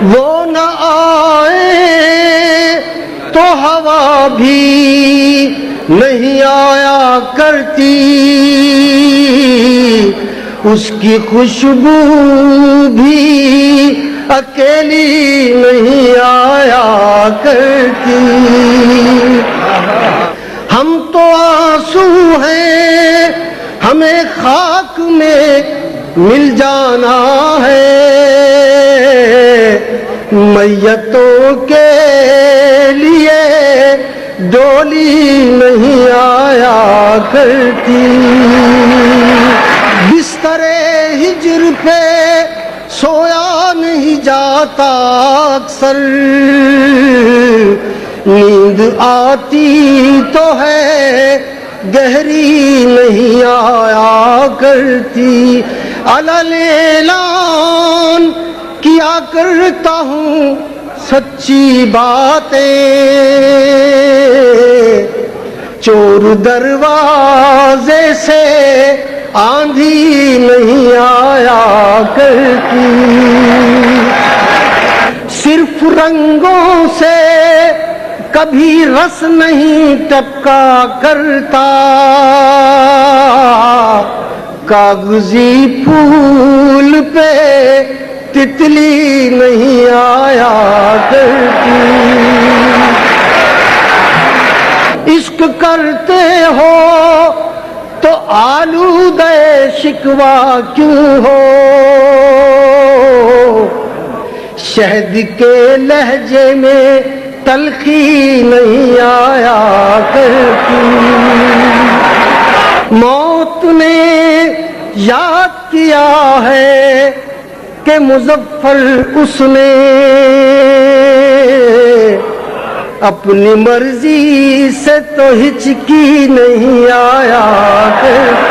وہ نہ آئے تو ہوا بھی نہیں آیا کرتی، اس کی خوشبو بھی اکیلی نہیں آیا کرتی۔ ہم تو آنسو ہیں، ہمیں خاک میں مل جانا ہے، میتوں کے لیے ڈولی نہیں آیا کرتی۔ بستر ہجر پہ سویا نہیں جاتا اکثر، نیند آتی تو ہے گہری نہیں آیا کرتی۔ علل اعلان کیا کرتا ہوں سچی باتیں، چور دروازے سے آندھی نہیں آیا کرتی۔ صرف رنگوں سے کبھی رس نہیں ٹپکا کرتا، کاغذی پھول پہ تتلی نہیں آیا کرتی۔ عشق کرتے ہو تو آلودہ شکوہ کیوں ہو، شہد کے لہجے میں تلخی نہیں آیا کرتی۔ موت نے یاد کیا ہے کہ مظفر اس نے اپنی مرضی سے تو ہچکی نہیں آیا کرتی۔